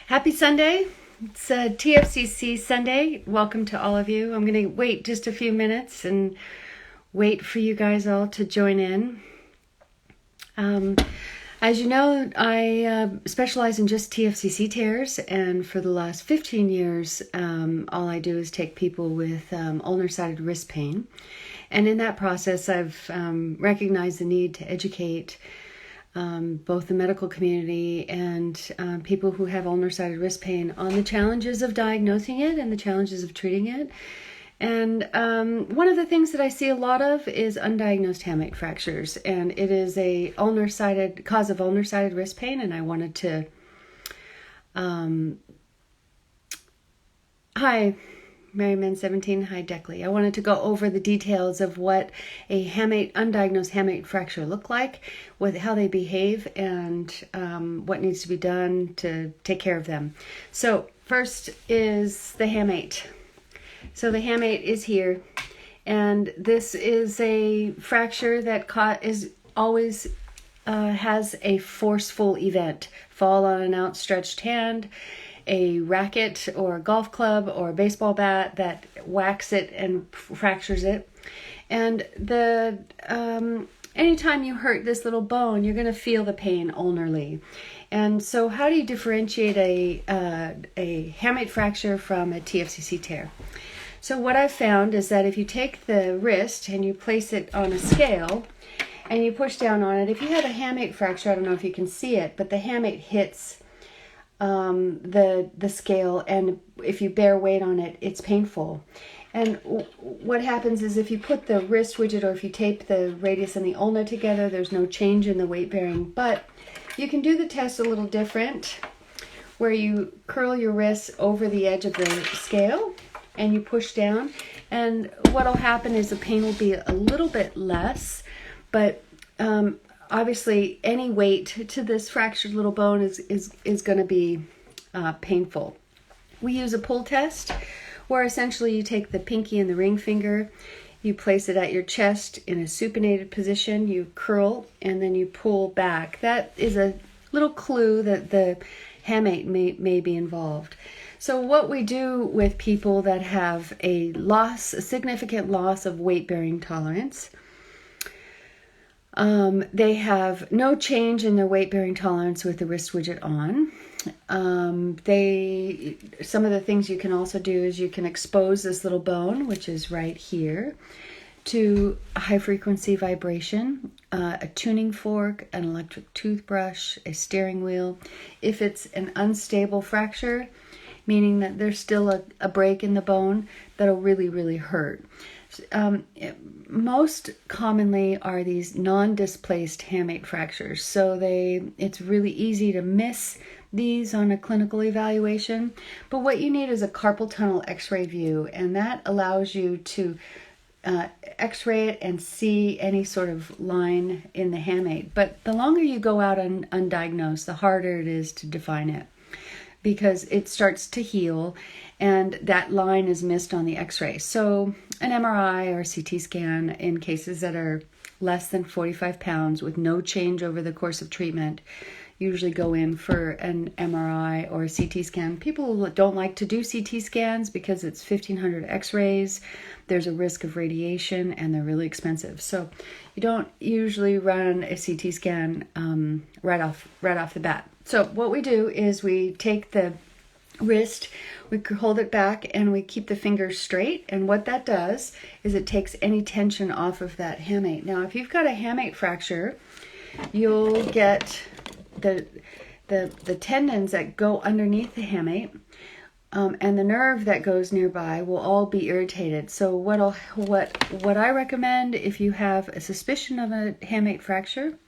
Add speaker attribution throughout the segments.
Speaker 1: Happy Sunday. It's a TFCC Sunday. Welcome to all of you. I'm going to wait just a few minutes and wait for you guys all to join in. As you know, I specialize in just TFCC tears, and for the last 15 years, all I do is take people with ulnar-sided wrist pain. And in that process, I've recognized the need to educate both the medical community and people who have ulnar-sided wrist pain on the challenges of diagnosing it and the challenges of treating it. And one of the things that I see a lot of is undiagnosed hamate fractures, and it is a cause of ulnar-sided wrist pain. And I wanted to, hi, Merriman17, hi Deckley. I wanted to go over the details of what a undiagnosed hamate fracture look like, how they behave, and what needs to be done to take care of them. So first is the hamate. So the hamate is here, and this is a fracture that always has a forceful event. Fall on an outstretched hand, a racket or a golf club or a baseball bat that whacks it and fractures it. And anytime you hurt this little bone, you're going to feel the pain ulnarly. And so how do you differentiate a hamate fracture from a TFCC tear? So what I've found is that if you take the wrist and you place it on a scale and you push down on it, if you have a hamate fracture, I don't know if you can see it, but the hamate hits the scale, and if you bear weight on it, it's painful. And what happens is if you put the WristWidget or if you tape the radius and the ulna together, there's no change in the weight bearing. But you can do the test a little different, where you curl your wrist over the edge of the scale and you push down, and what'll happen is the pain will be a little bit less, but obviously any weight to this fractured little bone is going to be painful. We use a pull test, where essentially you take the pinky and the ring finger, you place it at your chest in a supinated position, you curl, and then you pull back. That is a little clue that the hamate may be involved. So what we do with people that have a significant loss of weight-bearing tolerance, they have no change in their weight-bearing tolerance with the WristWidget on. Some of the things you can also do is you can expose this little bone, which is right here, to a high-frequency vibration, a tuning fork, an electric toothbrush, a steering wheel. If it's an unstable fracture, meaning that there's still a break in the bone, that'll really, really hurt. Most commonly are these non-displaced hamate fractures. So it's really easy to miss these on a clinical evaluation. But what you need is a carpal tunnel x-ray view, and that allows you to x-ray it and see any sort of line in the hamate. But the longer you go out undiagnosed, the harder it is to define it, because it starts to heal and that line is missed on the x-ray. So an MRI or CT scan in cases that are less than 45 pounds with no change over the course of treatment usually go in for an MRI or a CT scan. People don't like to do CT scans because it's 1,500 x-rays. There's a risk of radiation and they're really expensive. So you don't usually run a CT scan right off the bat. So what we do is we take the wrist, we hold it back, and we keep the fingers straight. And what that does is it takes any tension off of that hamate. Now, if you've got a hamate fracture, you'll get the tendons that go underneath the hamate and the nerve that goes nearby will all be irritated. So what I recommend if you have a suspicion of a hamate fracture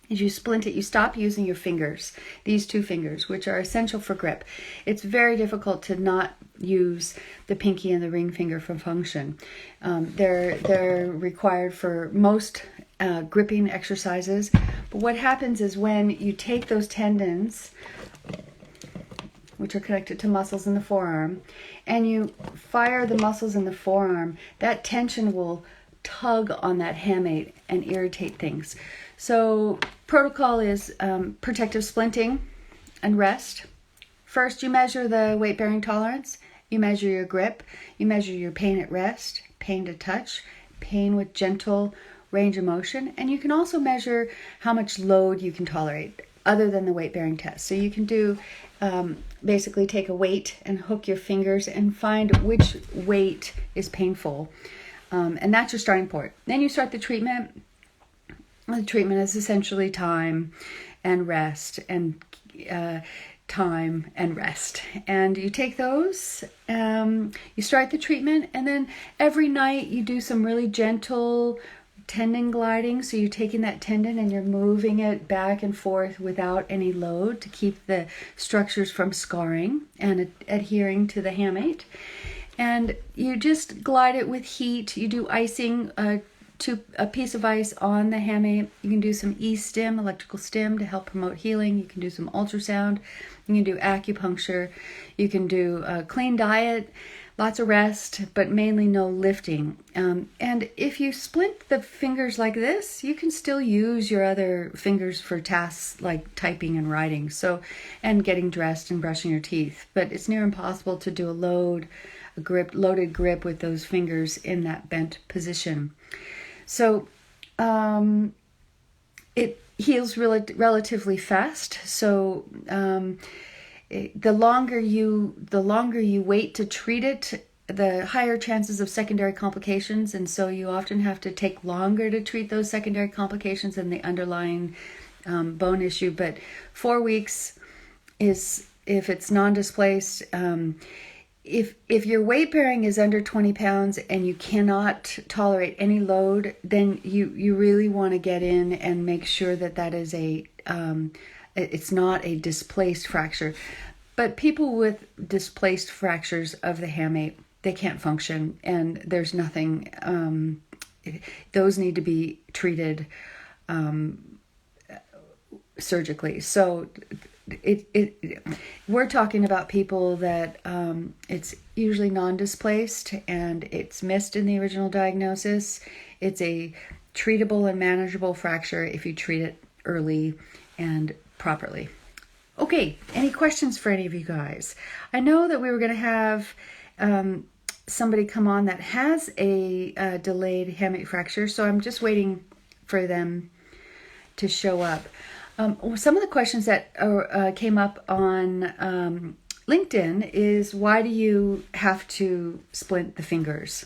Speaker 1: is you splint it. You stop using your fingers, these two fingers, which are essential for grip. It's very difficult to not use the pinky and the ring finger for function. They're required for most gripping exercises. But what happens is when you take those tendons, which are connected to muscles in the forearm, and you fire the muscles in the forearm, that tension will tug on that hamate and irritate things. So protocol is protective splinting and rest first you measure the weight-bearing tolerance, you measure your grip, you measure your pain at rest, pain to touch, pain with gentle range of motion, and you can also measure how much load you can tolerate other than the weight-bearing test. So you can do basically take a weight and hook your fingers and find which weight is painful, and that's your starting point. Then you start the treatment. The treatment is essentially time and rest, and time and rest. And you take those, you start the treatment, and then every night you do some really gentle tendon gliding. So you're taking that tendon and you're moving it back and forth without any load to keep the structures from scarring and adhering to the hamate. And you just glide it with heat. You do icing, a piece of ice on the hamate. You can do some e-stim, electrical stim, to help promote healing. You can do some ultrasound. You can do acupuncture. You can do a clean diet, lots of rest, but mainly no lifting. And if you splint the fingers like this, you can still use your other fingers for tasks like typing and writing, and getting dressed and brushing your teeth. But it's near impossible to do a loaded grip with those fingers in that bent position. So it heals relatively fast. So the longer you wait to treat it, the higher chances of secondary complications, and so you often have to take longer to treat those secondary complications than the underlying bone issue. But 4 weeks is, if it's non-displaced. If your weight bearing is under 20 pounds and you cannot tolerate any load, then you really want to get in and make sure that is it's not a displaced fracture. But people with displaced fractures of the hamate, they can't function, and there's nothing, those need to be treated surgically. So we're talking about people that it's usually non-displaced and it's missed in the original diagnosis. It's a treatable and manageable fracture if you treat it early and properly. Okay, any questions for any of you guys? I know that we were going to have somebody come on that has a delayed hamate fracture, so I'm just waiting for them to show up. Some of the questions that came up on LinkedIn is, why do you have to splint the fingers?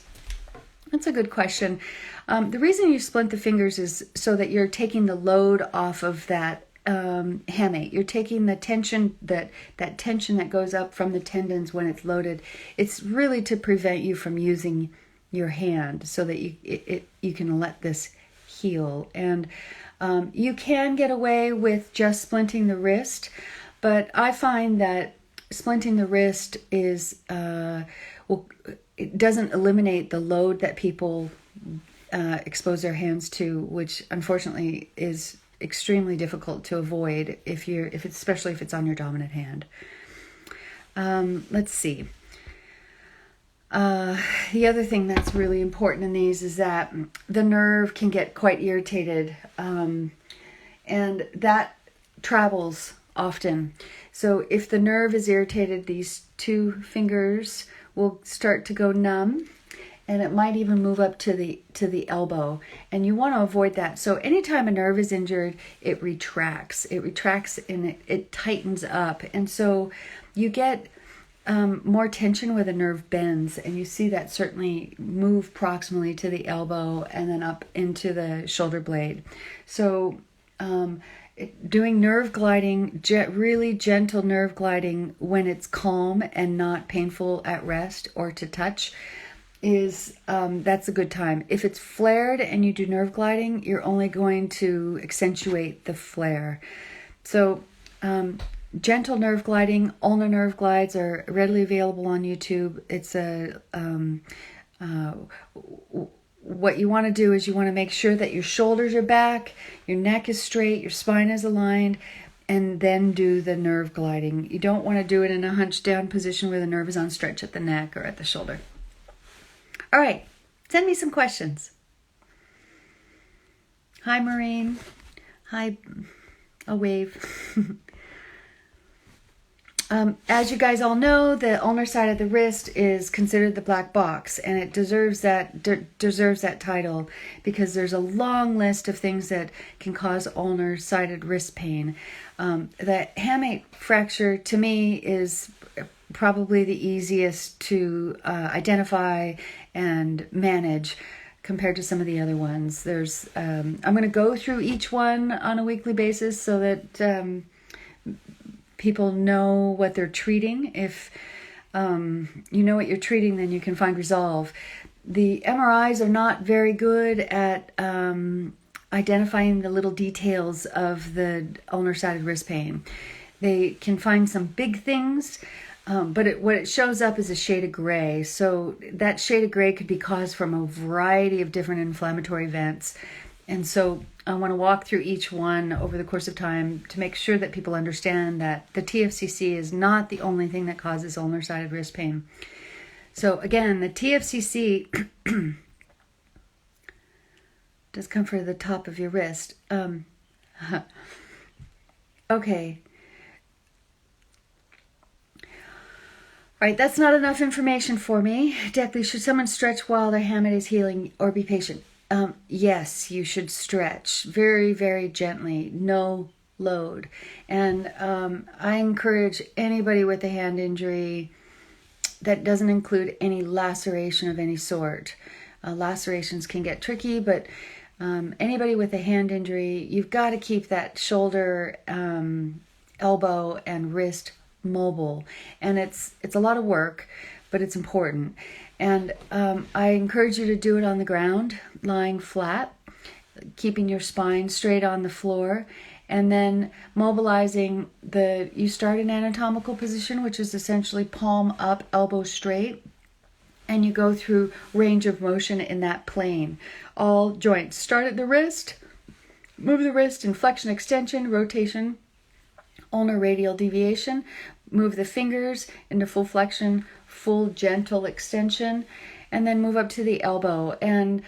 Speaker 1: That's a good question. The reason you splint the fingers is so that you're taking the load off of that hamate. You're taking the tension, that tension that goes up from the tendons when it's loaded. It's really to prevent you from using your hand, so that you can let this heal. And you can get away with just splinting the wrist, but I find that splinting the wrist it doesn't eliminate the load that people expose their hands to, which unfortunately is extremely difficult to avoid especially if it's on your dominant hand. Let's see. The other thing that's really important in these is that the nerve can get quite irritated, and that travels often. So if the nerve is irritated, these two fingers will start to go numb, and it might even move up to the elbow, and you want to avoid that. So anytime a nerve is injured, it retracts and it tightens up, and so you get more tension where the nerve bends, and you see that certainly move proximally to the elbow and then up into the shoulder blade. So doing nerve gliding, really gentle nerve gliding when it's calm and not painful at rest or to touch, that's a good time. If it's flared and you do nerve gliding, you're only going to accentuate the flare. So gentle nerve gliding, ulnar nerve glides are readily available on YouTube. It's what you want to do is you want to make sure that your shoulders are back, your neck is straight, your spine is aligned, and then do the nerve gliding. You don't want to do it in a hunched down position where the nerve is on stretch at the neck or at the shoulder. All right, send me some questions. Hi, Maureen. Hi, a wave. As you guys all know, the ulnar side of the wrist is considered the black box, and it deserves that title because there's a long list of things that can cause ulnar-sided wrist pain. The hamate fracture, to me, is probably the easiest to identify and manage compared to some of the other ones. I'm going to go through each one on a weekly basis so that people know what they're treating. If you know what you're treating, then you can find resolve. The MRIs are not very good at identifying the little details of the ulnar-sided wrist pain. They can find some big things, but what it shows up is a shade of gray. So that shade of gray could be caused from a variety of different inflammatory events. And so I want to walk through each one over the course of time to make sure that people understand that the TFCC is not the only thing that causes ulnar-sided wrist pain. So again, the TFCC does come for the top of your wrist. Okay. All right, that's not enough information for me. Deckley, should someone stretch while their hamate is healing or be patient? Yes, you should stretch very, very gently, no load. And I encourage anybody with a hand injury that doesn't include any laceration of any sort. Lacerations can get tricky, but anybody with a hand injury, you've got to keep that shoulder, elbow, and wrist mobile. And it's a lot of work, but it's important. And I encourage you to do it on the ground, lying flat, keeping your spine straight on the floor, and then mobilizing you start in anatomical position, which is essentially palm up, elbow straight, and you go through range of motion in that plane. All joints. Start at the wrist, move the wrist in flexion, extension, rotation, ulnar radial deviation, move the fingers into full flexion, full gentle extension, and then move up to the elbow. And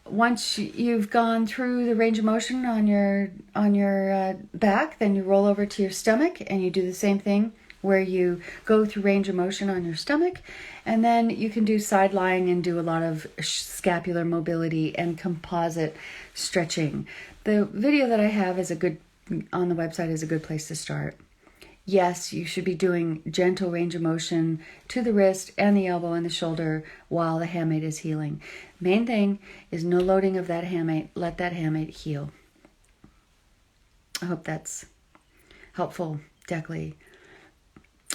Speaker 1: once you've gone through the range of motion on your back, then you roll over to your stomach and you do the same thing where you go through range of motion on your stomach, and then you can do side lying and do a lot of scapular mobility and composite stretching. The video that I have on the website is a good place to start. Yes, you should be doing gentle range of motion to the wrist and the elbow and the shoulder while the hamate is healing. Main thing is no loading of that hamate. Let that hamate heal. I hope that's helpful, Deckley.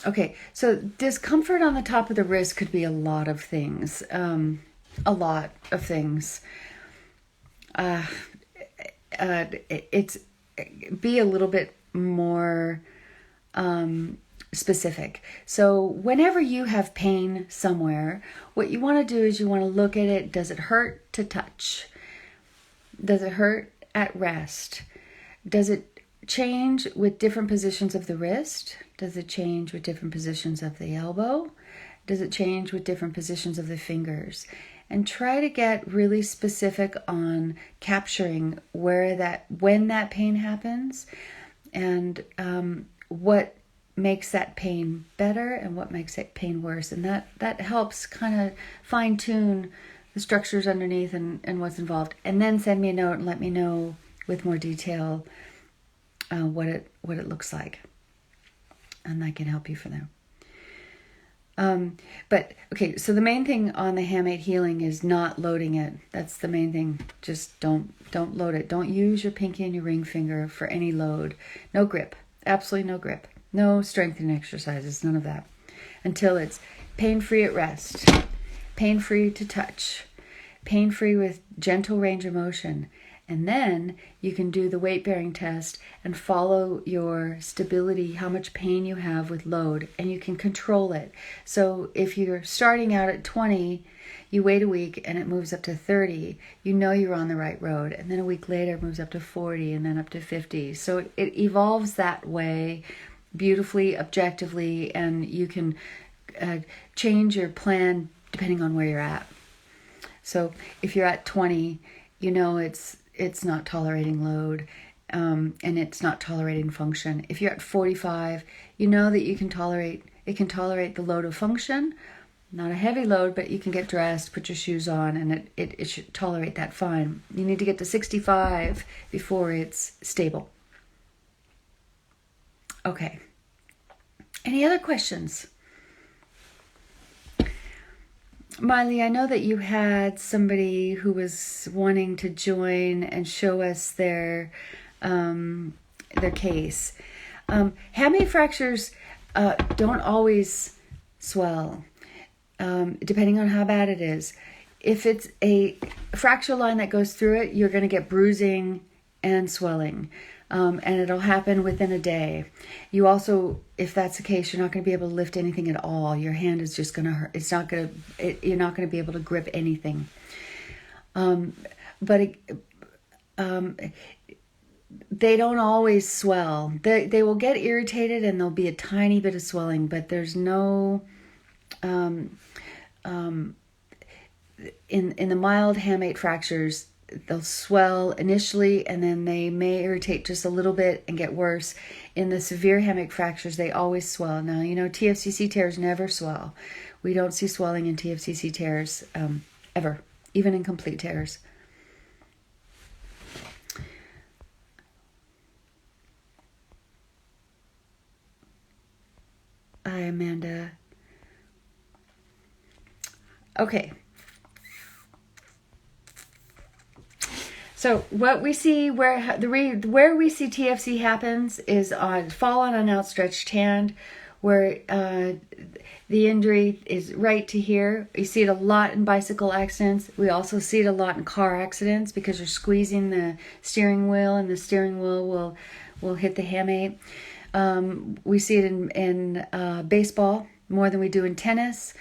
Speaker 1: Okay, so discomfort on the top of the wrist could be a lot of things. It's be a little bit more specific. So whenever you have pain somewhere, what you want to do is you want to look at it. Does it hurt to touch? Does it hurt at rest? Does it change with different positions of the wrist? Does it change with different positions of the elbow? Does it change with different positions of the fingers? And try to get really specific on capturing when that pain happens, and what makes that pain better and what makes that pain worse. And that helps kind of fine tune the structures underneath and what's involved. And then send me a note and let me know with more detail what it looks like, and I can help you from there. But okay, so the main thing on the hamate healing is not loading it. That's the main thing. Just don't load it. Don't use your pinky and your ring finger for any load. No grip. Absolutely no grip. No strengthening exercises. None of that. Until it's pain-free at rest. Pain-free to touch. Pain-free with gentle range of motion. And then you can do the weight-bearing test and follow your stability, how much pain you have with load, and you can control it. So if you're starting out at 20, you wait a week and it moves up to 30, you know you're on the right road. And then a week later it moves up to 40 and then up to 50. So it evolves that way beautifully, objectively, and you can change your plan depending on where you're at. So if you're at 20, you know it's not tolerating load, and it's not tolerating function. If you're at 45, you know that you can tolerate, it can tolerate the load of function. Not a heavy load, but you can get dressed, put your shoes on, and it should tolerate that fine. You need to get to 65 before it's stable. Okay. Any other questions? Miley, I know that you had somebody who was wanting to join and show us their case. Hamate fractures don't always swell. Depending on how bad it is. If it's a fracture line that goes through it, you're going to get bruising and swelling. And it'll happen within a day. You also, if that's the case, you're not going to be able to lift anything at all. Your hand is just going to hurt. You're not going to be able to grip anything. They don't always swell. They will get irritated and there'll be a tiny bit of swelling, but there's no... in the mild hamate fractures, they'll swell initially and then they may irritate just a little bit and get worse. In the severe hamate fractures, they always swell. Now, TFCC tears never swell. We don't see swelling in TFCC tears ever, even in complete tears. Hi, Amanda. Okay. So what we see, where we see TFC happens is fall on an outstretched hand, where the injury is right to here. You see it a lot in bicycle accidents. We also see it a lot in car accidents because you're squeezing the steering wheel and the steering wheel will hit the hamate. We see it in baseball more than we do in tennis.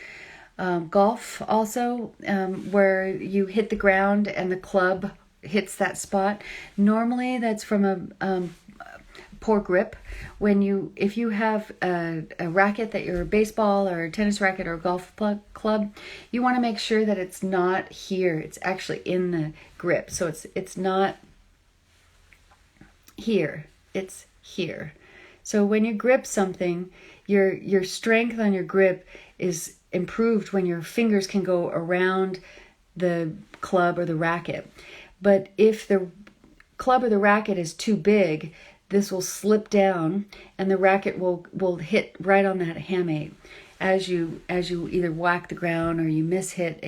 Speaker 1: Golf also, where you hit the ground and the club hits that spot. Normally that's from a poor grip. If you have a racket that you're a baseball or a tennis racket or a golf club, you want to make sure that it's not here. It's actually in the grip. So it's not here. It's here. So when you grip something, your strength on your grip is improved when your fingers can go around the club or the racket. But if the club or the racket is too big, this will slip down and the racket will hit right on that hamate as you either whack the ground or you mishit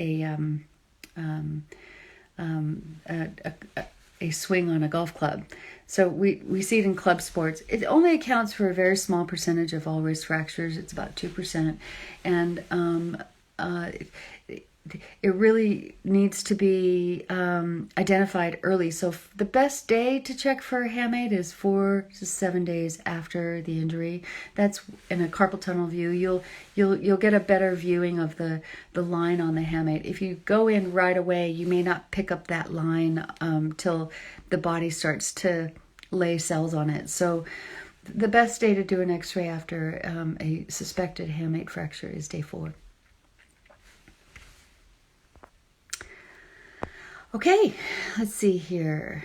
Speaker 1: a swing on a golf club. So we see it in club sports. It only accounts for a very small percentage of all wrist fractures. It's about 2%. And it really needs to be identified early. So the best day to check for hamate is 4 to 7 days after the injury. That's in a carpal tunnel view. You'll get a better viewing of the line on the hamate. If you go in right away, you may not pick up that line till the body starts to lay cells on it. So the best day to do an x-ray after a suspected hamate fracture is day 4. Okay, let's see here.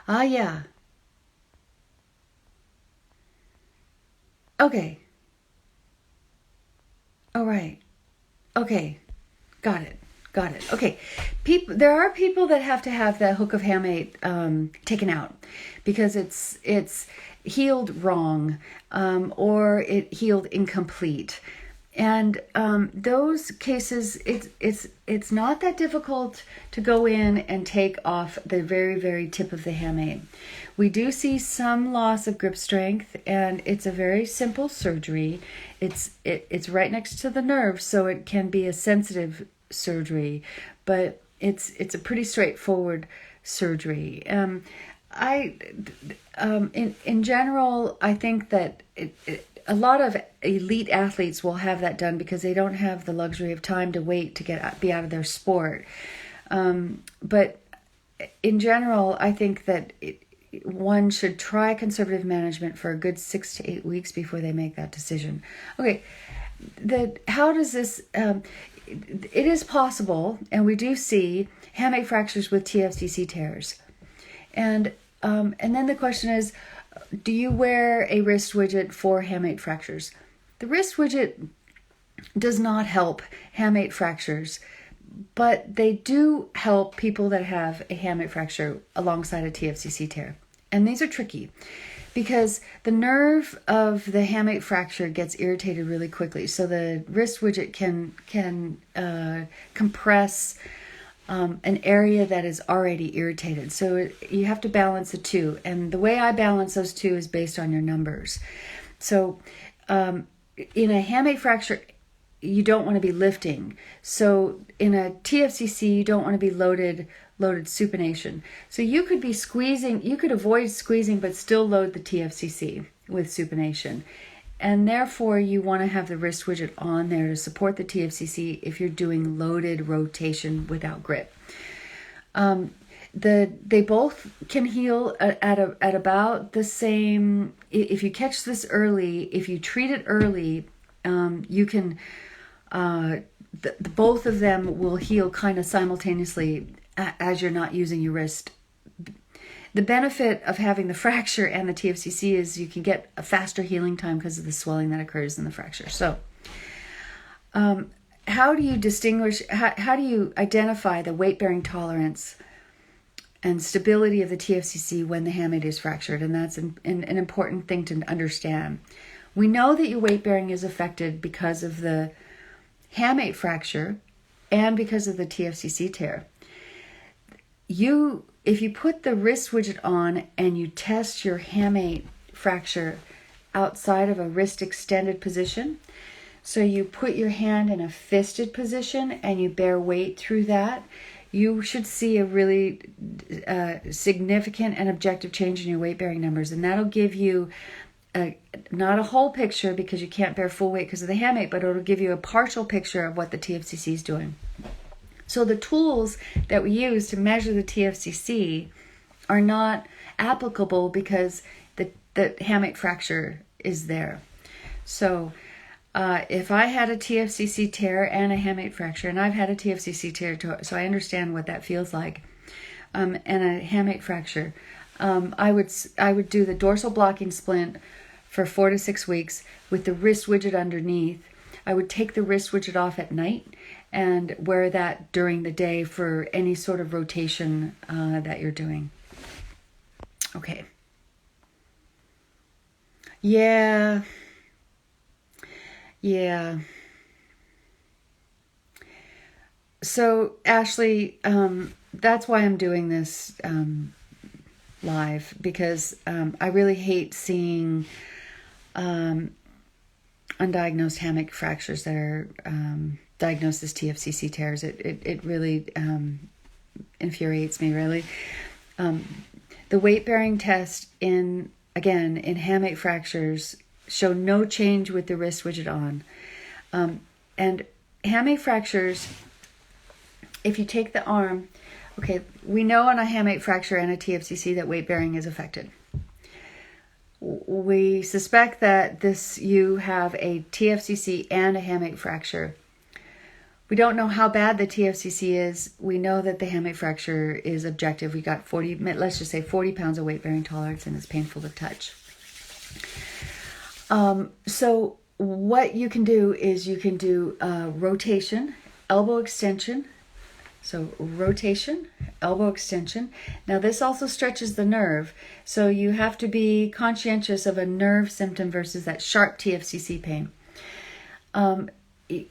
Speaker 1: Yeah. Okay. All right. Okay. Got it. Okay. There are people that have to have the hook of hamate taken out because it's healed wrong or it healed incomplete. And those cases, it's not that difficult to go in and take off the very, very tip of the hamate. We do see some loss of grip strength, and it's a very simple surgery. It's right next to the nerve, so it can be a sensitive surgery, but it's a pretty straightforward surgery. In general, I think that a lot of elite athletes will have that done because they don't have the luxury of time to wait to be out of their sport. But in general, I think that one should try conservative management for a good 6 to 8 weeks before they make that decision. Okay, how does this? it is possible, and we do see hamate fractures with TFCC tears. And then the question is, do you wear a wrist widget for hamate fractures? The wrist widget does not help hamate fractures, but they do help people that have a hamate fracture alongside a TFCC tear. And these are tricky because the nerve of the hamate fracture gets irritated really quickly. So the wrist widget can compress an area that is already irritated. So you have to balance the two. And the way I balance those two is based on your numbers. So in a hamate fracture, you don't want to be lifting. So in a TFCC, you don't want to be loaded supination. So you could be squeezing, you could avoid squeezing, but still load the TFCC with supination. And therefore, you want to have the wrist widget on there to support the TFCC if you're doing loaded rotation without grip. They both can heal at about the same. If you catch this early, if you treat it early, you can. Both of them will heal kind of simultaneously as you're not using your wrist. The benefit of having the fracture and the TFCC is you can get a faster healing time because of the swelling that occurs in the fracture. So, how do you distinguish, how do you identify the weight-bearing tolerance and stability of the TFCC when the hamate is fractured? And that's an important thing to understand. We know that your weight-bearing is affected because of the hamate fracture and because of the TFCC tear. If you put the wrist widget on and you test your hamate fracture outside of a wrist extended position, so you put your hand in a fisted position and you bear weight through that, you should see a really significant and objective change in your weight-bearing numbers. And that'll give you not a whole picture because you can't bear full weight because of the hamate, but it'll give you a partial picture of what the TFCC is doing. So the tools that we use to measure the TFCC are not applicable because the hamate fracture is there. So if I had a TFCC tear and a hamate fracture, and I've had a TFCC tear, so I understand what that feels like, and a hamate fracture, I would do the dorsal blocking splint for 4 to 6 weeks with the wrist widget underneath. I would take the wrist widget off at night and wear that during the day for any sort of rotation that you're doing. Okay. Yeah. So, Ashley, that's why I'm doing this live, because I really hate seeing undiagnosed hamate fractures that are diagnosed as TFCC tears. It really infuriates me, really. The weight-bearing test in hamate fractures show no change with the wrist widget on. And hamate fractures, if you take the arm, okay, we know on a hamate fracture and a TFCC that weight-bearing is affected. We suspect that you have a TFCC and a hamate fracture. We don't know how bad the TFCC is. We know that the hamate fracture is objective. We got 40 pounds of weight-bearing tolerance, and it's painful to touch. So what you can do is you can do rotation, elbow extension. So rotation, elbow extension. Now this also stretches the nerve. So you have to be conscientious of a nerve symptom versus that sharp TFCC pain.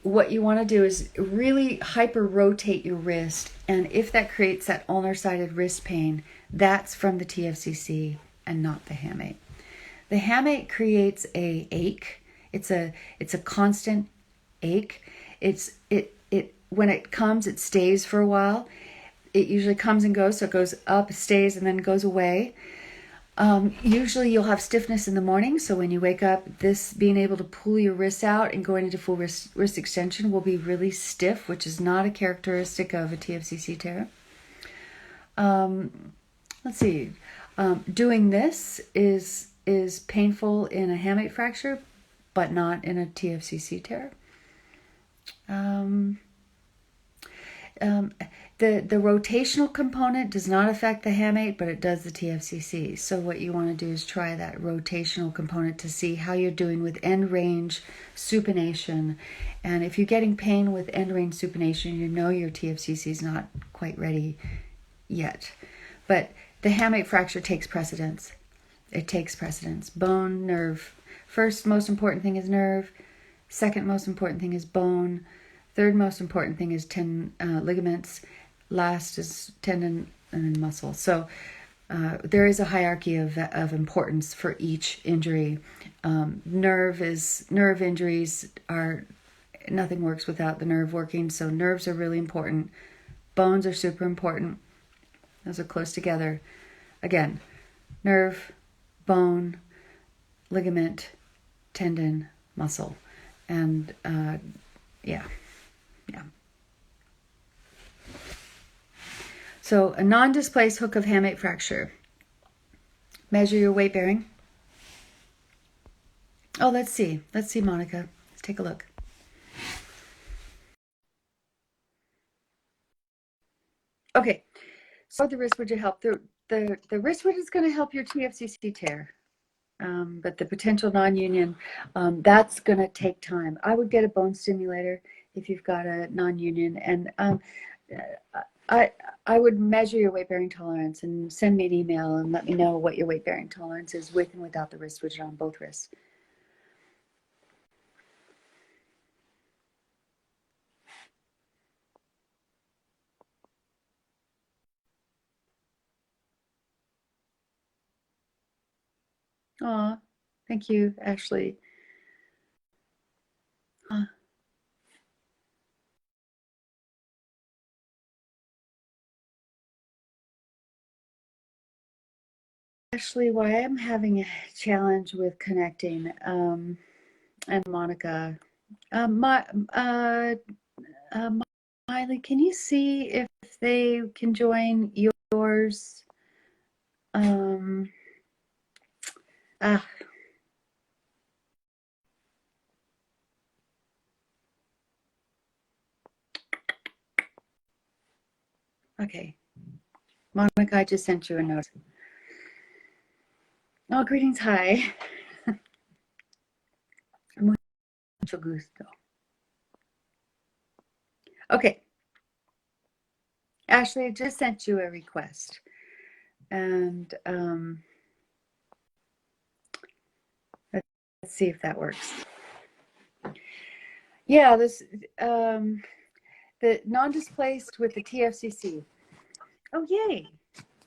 Speaker 1: What you want to do is really hyper rotate your wrist. And if that creates that ulnar-sided wrist pain, that's from the TFCC and not the hamate. The hamate creates a ache. It's a constant ache. When it comes, it stays for a while. It usually comes and goes, so it goes up, stays, and then goes away. Usually you'll have stiffness in the morning, so when you wake up, being able to pull your wrists out and going into full wrist extension will be really stiff, which is not a characteristic of a TFCC tear. Let's see. Doing this is painful in a hamate fracture, but not in a TFCC tear. The rotational component does not affect the hamate, but it does the TFCC. So what you want to do is try that rotational component to see how you're doing with end range supination. And if you're getting pain with end range supination, you know your TFCC is not quite ready yet. But the hamate fracture takes precedence. It takes precedence. Bone, nerve. First most important thing is nerve. Second most important thing is bone. Third most important thing is ligaments. Last is tendon and then muscle. So there is a hierarchy of importance for each injury. Nerve injuries are, nothing works without the nerve working. So nerves are really important. Bones are super important. Those are close together. Again, nerve, bone, ligament, tendon, muscle. And yeah. So a non-displaced hook of hamate fracture. Measure your weight bearing. Oh, let's see, Monica. Let's take a look. Okay, so the WristWidget help. The WristWidget is going to help your TFCC tear. But the potential non-union, that's going to take time. I would get a bone stimulator if you've got a non-union, and I would measure your weight-bearing tolerance and send me an email and let me know what your weight-bearing tolerance is with and without the WristWidget on both wrists. Aw, thank you, Ashley. Ashley, why I'm having a challenge with connecting, and Monica. Miley, can you see if they can join yours? Okay. Monica, I just sent you a note. Oh, greetings, hi. Mucho gusto. Okay. Ashley, I just sent you a request. And let's see if that works. Yeah, this the non-displaced with the TFCC. Oh, yay.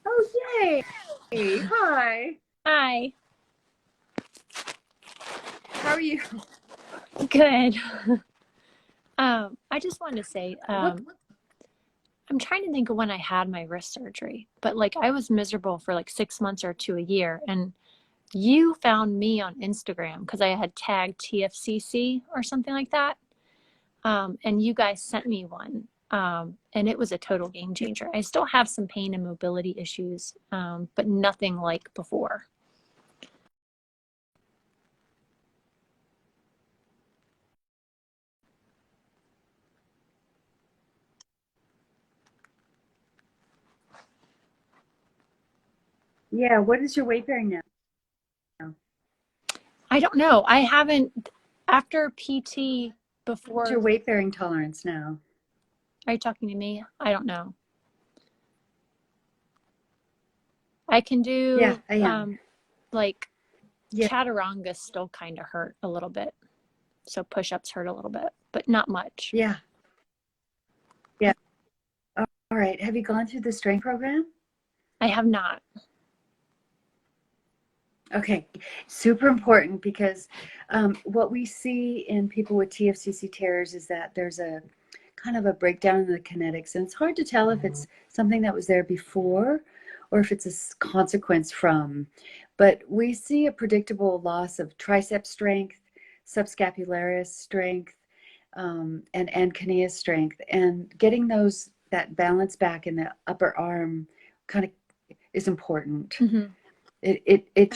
Speaker 1: Oh, yay. Hi.
Speaker 2: Hi.
Speaker 1: How are you?
Speaker 2: Good. I just wanted to say, I'm trying to think of when I had my wrist surgery, but like I was miserable for like 6 months or to a year, and you found me on Instagram because I had tagged TFCC or something like that, and you guys sent me one, and it was a total game changer. I still have some pain and mobility issues, but nothing like before.
Speaker 1: Yeah, what is your weight bearing now?
Speaker 2: I don't know. I haven't, after PT before.
Speaker 1: What's your weight bearing tolerance now?
Speaker 2: Are you talking to me? I don't know. I can do,
Speaker 1: yeah, I am.
Speaker 2: like, chaturanga still kind of hurt a little bit. So push-ups hurt a little bit, but not much.
Speaker 1: Yeah. Yeah. All right. Have you gone through the strength program?
Speaker 2: I have not.
Speaker 1: Okay. Super important, because what we see in people with TFCC tears is that there's a kind of a breakdown in the kinetics, and it's hard to tell if it's something that was there before or if it's a consequence from. But we see a predictable loss of tricep strength, subscapularis strength, and canaeus strength, and getting that balance back in the upper arm kind of is important.
Speaker 2: Mm-hmm.
Speaker 1: It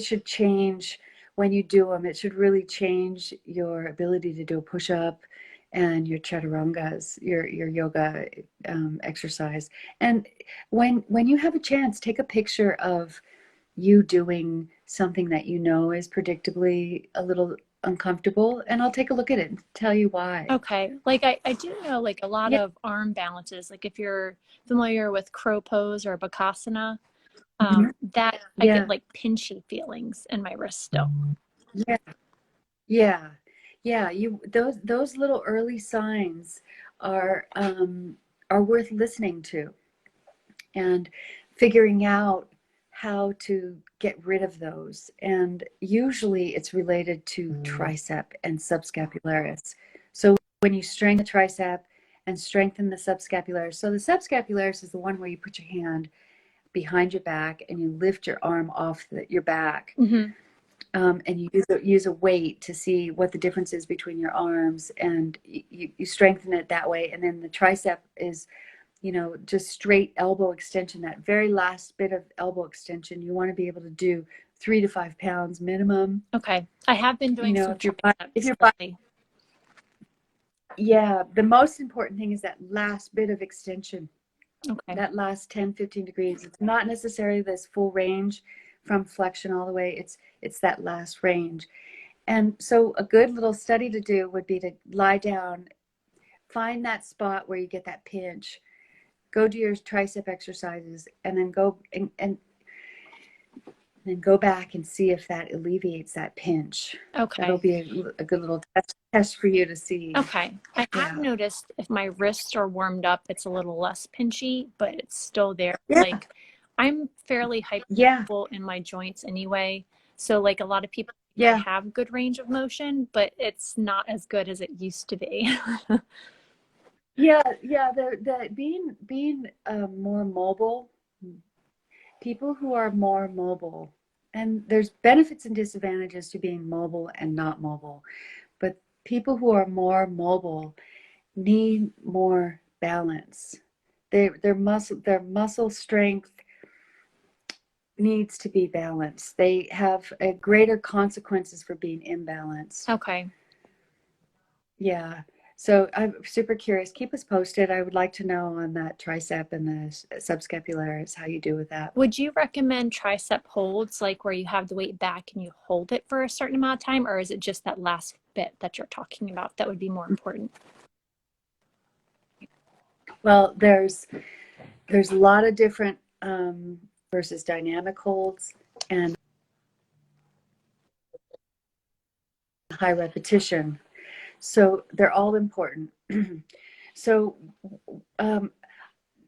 Speaker 1: should change when you do them. It should really change your ability to do a push-up and your chaturangas, your yoga exercise. And when you have a chance, take a picture of you doing something that you know is predictably a little uncomfortable, and I'll take a look at it and tell you why.
Speaker 2: Okay. Like I do know like a lot
Speaker 1: Yeah.
Speaker 2: of arm balances. Like if you're familiar with crow pose or bakasana, that I get
Speaker 1: Yeah.
Speaker 2: like pinchy feelings in my wrist still.
Speaker 1: Yeah. Yeah. Yeah. You those little early signs are worth listening to and figuring out how to get rid of those. And usually it's related to tricep and subscapularis. So when you strengthen the tricep and strengthen the subscapularis, so the subscapularis is the one where you put your hand behind your back and you lift your arm off your back.
Speaker 2: Mm-hmm.
Speaker 1: And you use a weight to see what the difference is between your arms, and you strengthen it that way. And then the tricep is, just straight elbow extension, that very last bit of elbow extension. You want to be able to do 3 to 5 pounds minimum.
Speaker 2: Okay. I have been doing some
Speaker 1: if you're
Speaker 2: lately.
Speaker 1: Yeah, the most important thing is that last bit of extension.
Speaker 2: Okay.
Speaker 1: That last 10, 15 degrees. It's not necessarily this full range from flexion all the way. It's that last range. And so a good little study to do would be to lie down, find that spot where you get that pinch, go do your tricep exercises, and then go and then go back and see if that alleviates that pinch.
Speaker 2: Okay.
Speaker 1: That'll be a good little test for you to see.
Speaker 2: Okay. I have noticed if my wrists are warmed up, it's a little less pinchy, but it's still there.
Speaker 1: Yeah.
Speaker 2: Like I'm fairly hypermobile in my joints anyway. So like a lot of people I have good range of motion, but it's not as good as it used to be.
Speaker 1: The being more mobile, people who are more mobile, and there's benefits and disadvantages to being mobile and not mobile, but people who are more mobile need more balance. Their muscle strength needs to be balanced. They have greater consequences for being imbalanced.
Speaker 2: Okay.
Speaker 1: Yeah. So I'm super curious. Keep us posted. I would like to know on that tricep and the subscapularis, how you do with that.
Speaker 2: Would you recommend tricep holds, like where you have the weight back and you hold it for a certain amount of time, or is it just that last bit that you're talking about that would be more important?
Speaker 1: Well, there's a lot of different versus dynamic holds and high repetition. So they're all important. So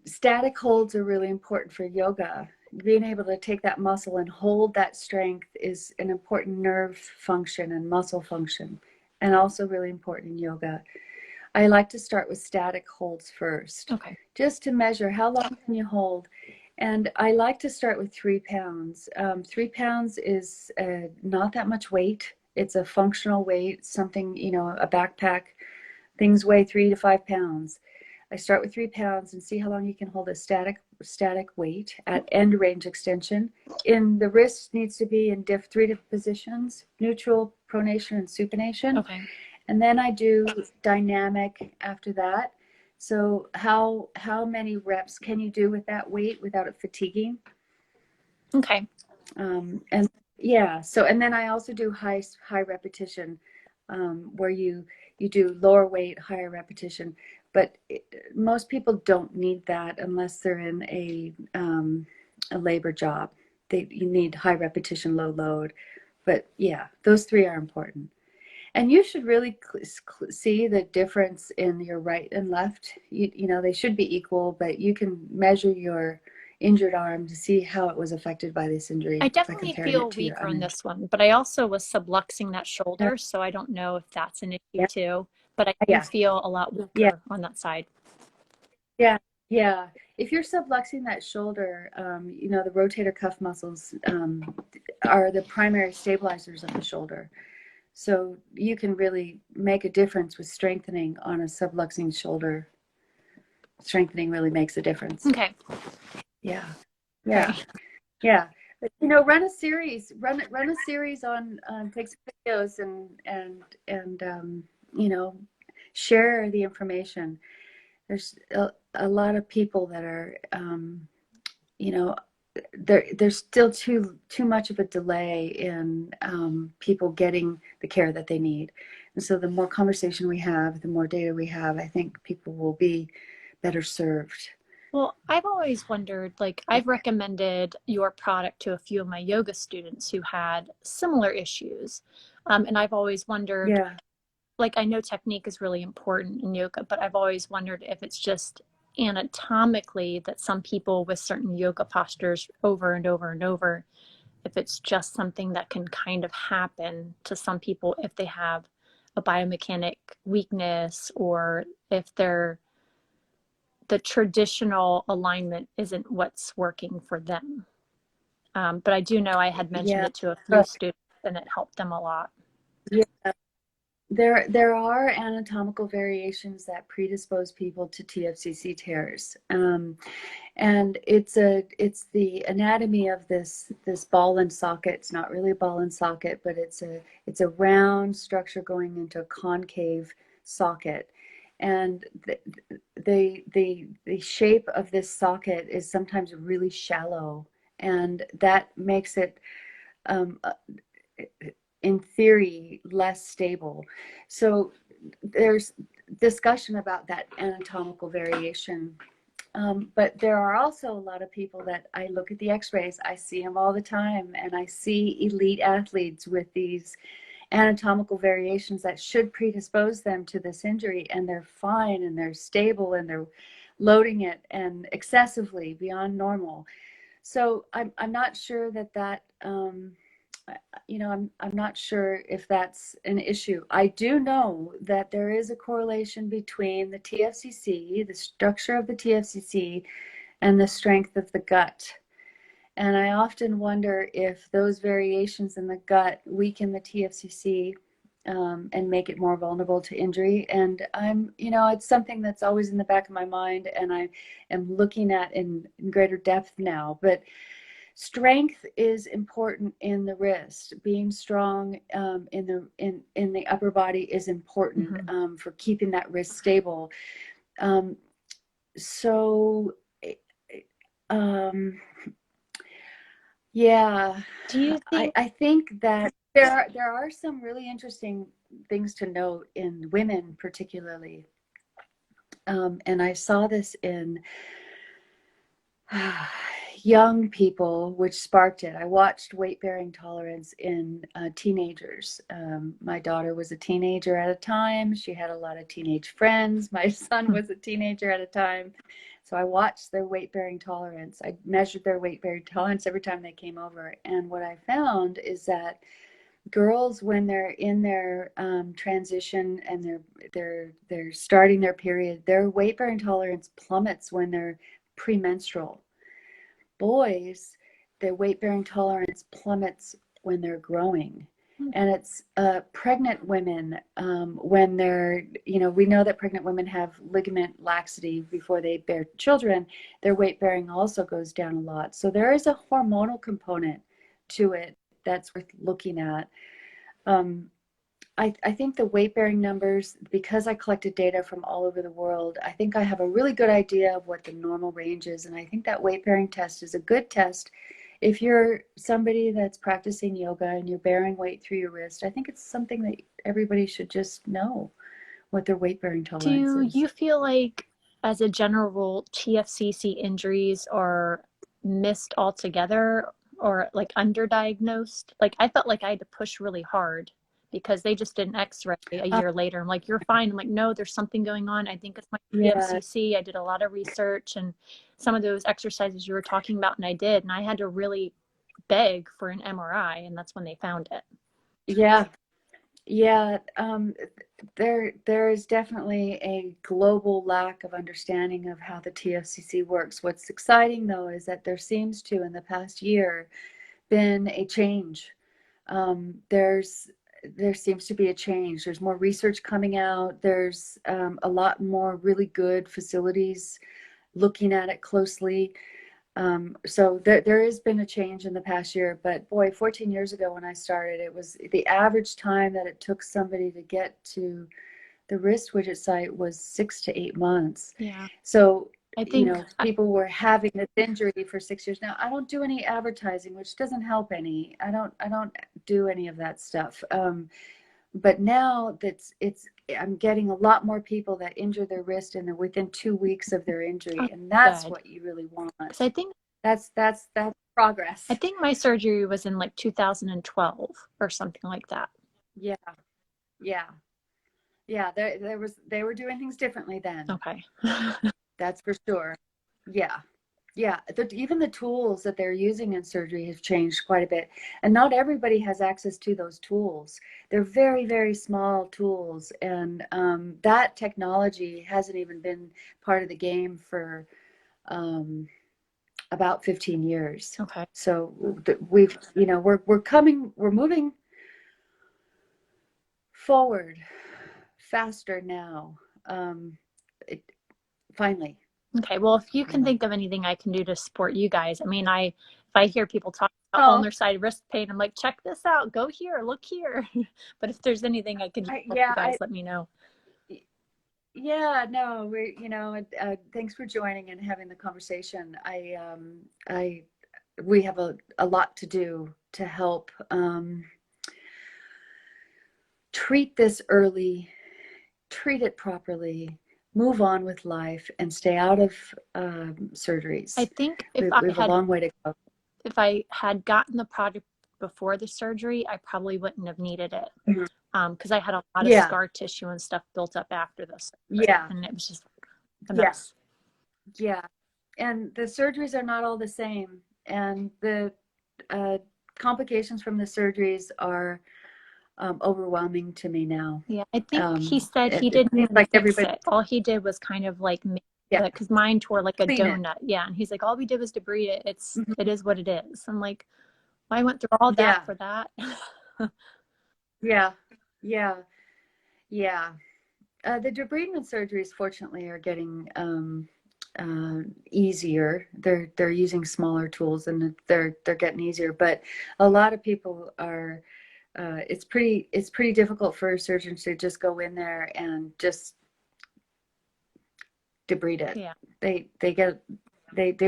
Speaker 1: static holds are really important for yoga. Being able to take that muscle and hold that strength is an important nerve function and muscle function, and also really important in yoga. I like to start with static holds first, just to measure how long can you hold. And I like to start with 3 pounds. 3 pounds is not that much weight. It's a functional weight, something, a backpack. Things weigh 3 to 5 pounds. I start with 3 pounds and see how long you can hold a static weight at end range extension. In the wrist needs to be in 3 different positions: neutral, pronation, and supination.
Speaker 2: Okay.
Speaker 1: And then I do dynamic after that. So how many reps can you do with that weight without it fatiguing?
Speaker 2: Okay.
Speaker 1: And yeah, so, and then I also do high repetition, where you do lower weight, higher repetition. But most people don't need that unless they're in a labor job. You need high repetition, low load. But yeah, those 3 are important. And you should really see the difference in your right and left. They should be equal, but you can measure your injured arm to see how it was affected by this injury.
Speaker 2: I definitely feel weaker on this one, but I also was subluxing that shoulder, so I don't know if that's an issue too. But I do feel a lot weaker on that side.
Speaker 1: Yeah. If you're subluxing that shoulder, the rotator cuff muscles are the primary stabilizers of the shoulder. So you can really make a difference with strengthening on a subluxing shoulder. Strengthening really makes a difference.
Speaker 2: Okay.
Speaker 1: Yeah.
Speaker 2: Okay.
Speaker 1: Yeah. But, run a series on take some videos and share the information. There's a lot of people that are, you know, there's still too much of a delay in people getting the care that they need. And so the more conversation we have, the more data we have, I think people will be better served.
Speaker 2: Well, I've always wondered, like, I've recommended your product to a few of my yoga students who had similar issues. And I've always wondered,
Speaker 1: Yeah.
Speaker 2: like, I know technique is really important in yoga, but I've always wondered if it's just anatomically that some people with certain yoga postures over and over and over, if it's just something that can kind of happen to some people if they have a biomechanic weakness, or if the traditional alignment isn't what's working for them. But I do know I had mentioned
Speaker 1: Yeah.
Speaker 2: it to a few students and it helped them a lot.
Speaker 1: Yeah. There are anatomical variations that predispose people to TFCC tears, and it's the anatomy of this ball and socket. It's not really a ball and socket, but it's a round structure going into a concave socket, and the shape of this socket is sometimes really shallow, and that makes it um, in theory less stable. So there's discussion about that anatomical variation. But there are also a lot of people that I look at the x-rays, I see them all the time, and I see elite athletes with these anatomical variations that should predispose them to this injury, and they're fine and they're stable and they're loading it and excessively beyond normal. So I'm not sure that I'm not sure if that's an issue. I do know that there is a correlation between the TFCC, the structure of the TFCC, and the strength of the gut. And I often wonder if those variations in the gut weaken the TFCC, and make it more vulnerable to injury. And it's something that's always in the back of my mind, and I am looking at in greater depth now. But strength is important in the wrist. Being strong in the upper body is important, for keeping that wrist stable. Um, so, um, yeah,
Speaker 2: Do you think,
Speaker 1: I think that there are some really interesting things to note in women, particularly. And I saw this in young people, which sparked it. I watched weight bearing tolerance in teenagers. My daughter was a teenager at a time. She had a lot of teenage friends. My son was a teenager at a time. So I watched their weight bearing tolerance. I measured their weight bearing tolerance every time they came over. And what I found is that girls, when they're in their transition and they're starting their period, their weight bearing tolerance plummets when they're premenstrual. Boys, their weight bearing tolerance plummets when they're growing. And it's pregnant women, when we know that pregnant women have ligament laxity before they bear children, their weight bearing also goes down a lot. So there is a hormonal component to it that's worth looking at. I think the weight bearing numbers, because I collected data from all over the world, I think I have a really good idea of what the normal range is. And I think that weight bearing test is a good test. If you're somebody that's practicing yoga and you're bearing weight through your wrist, I think it's something that everybody should just know what their weight bearing tolerance
Speaker 2: do
Speaker 1: is.
Speaker 2: you feel like, as a general rule, TFCC injuries are missed altogether or like underdiagnosed? Like, I felt like I had to push really hard because they just did an x-ray a
Speaker 1: Uh,
Speaker 2: year later. I'm like, you're fine. I'm like, no, there's something going on. I think it's my
Speaker 1: yeah,
Speaker 2: TFCC. I did a lot of research and some of those exercises you were talking about, and I did. And I had to really beg for an MRI, and that's when they found it.
Speaker 1: yeah, yeah. There is definitely a global lack of understanding of how the TFCC works. What's exciting, though, is that there seems to, in the past year, been a change. There seems to be a change. There's more research coming out. There's a lot more really good facilities looking at it closely. So there has been a change in the past year, but boy, 14 years ago when I started, it was the average time that it took somebody to get to the WristWidget site was 6 to 8 months.
Speaker 2: Yeah.
Speaker 1: So,
Speaker 2: I think
Speaker 1: people were having this injury for 6 years. Now, I don't do any advertising, which doesn't help any. I don't do any of that stuff. But now I'm getting a lot more people that injure their wrist and they're within 2 weeks of their injury, and that's
Speaker 2: good.
Speaker 1: what you really want.
Speaker 2: Because I think
Speaker 1: That's progress.
Speaker 2: I think my surgery was in like 2012 or something like that.
Speaker 1: Yeah, yeah, yeah. They were doing things differently then.
Speaker 2: Okay.
Speaker 1: That's for sure. Yeah. Yeah, even the tools that they're using in surgery have changed quite a bit. And not everybody has access to those tools. They're very, very small tools. And that technology hasn't even been part of the game for about 15 years.
Speaker 2: Okay.
Speaker 1: So we're moving forward faster now. Finally.
Speaker 2: Okay. Well, if you can think of anything I can do to support you guys, I mean, if I hear people talk about ulnar side wrist pain, I'm like, check this out, go here, look here. But if there's anything I can do for you guys, let me know.
Speaker 1: Yeah, no, thanks for joining and having the conversation. We have a lot to do to help treat this early, treat it properly, move on with life, and stay out of surgeries.
Speaker 2: I think
Speaker 1: we have a long way to go.
Speaker 2: If I had gotten the product before the surgery, I probably wouldn't have needed it. Because I had a lot of scar tissue and stuff built up after this.
Speaker 1: Yeah.
Speaker 2: And it was just a mess.
Speaker 1: Yeah. And the surgeries are not all the same. And the complications from the surgeries are overwhelming to me now.
Speaker 2: Yeah, I think he said he didn't like fix it. All he did was kind of like make because mine tore like a donut. Yeah, and he's like, all we did was debride it. It is what it is. I'm like, well, I went through all that for that.
Speaker 1: Yeah. The debridement surgeries, fortunately, are getting easier. They're using smaller tools and they're getting easier. But a lot of people are. It's pretty difficult for surgeons to just go in there and just debride it.
Speaker 2: Yeah.
Speaker 1: They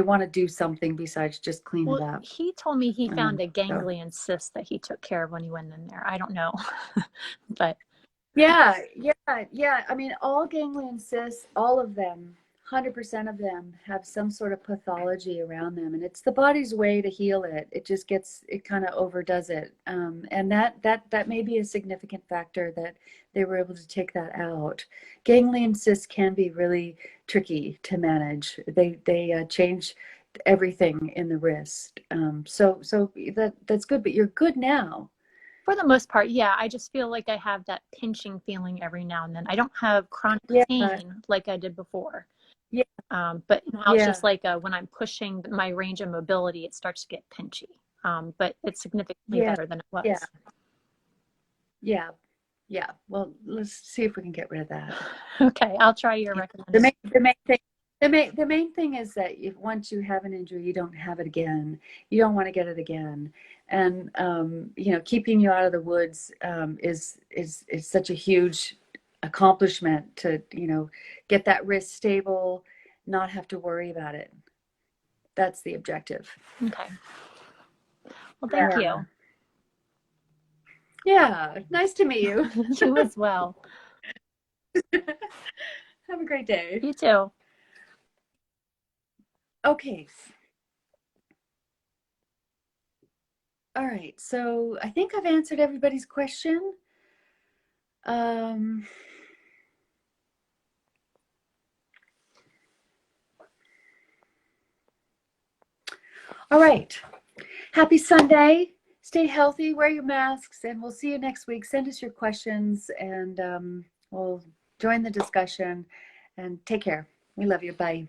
Speaker 1: want to do something besides just clean it up.
Speaker 2: He told me he found a ganglion cyst that he took care of when he went in there. I don't know, but
Speaker 1: yeah. I mean, all ganglion cysts, all of them, 100% of them have some sort of pathology around them, and it's the body's way to heal it. It just kind of overdoes it, and that may be a significant factor that they were able to take that out. Ganglion cysts can be really tricky to manage. They change everything in the wrist. So that's good, but you're good now.
Speaker 2: For the most part, yeah. I just feel like I have that pinching feeling every now and then. I don't have chronic pain like I did before.
Speaker 1: Yeah.
Speaker 2: But now it's just like when I'm pushing my range of mobility, it starts to get pinchy. But it's significantly better than it was.
Speaker 1: Yeah. Well, let's see if we can get rid of that.
Speaker 2: Okay, I'll try your recommendation.
Speaker 1: The main thing is that if once you have an injury, you don't have it again. You don't want to get it again. And keeping you out of the woods is such a huge accomplishment to get that wrist stable, not have to worry about it. That's the objective.
Speaker 2: Okay. Well, thank you.
Speaker 1: Yeah, nice to meet you.
Speaker 2: You as well.
Speaker 1: Have a great day.
Speaker 2: You too.
Speaker 1: Okay. All right, so I think I've answered everybody's question. All right. Happy Sunday. Stay healthy, wear your masks, and we'll see you next week. Send us your questions, and we'll join the discussion. And take care. We love you. Bye.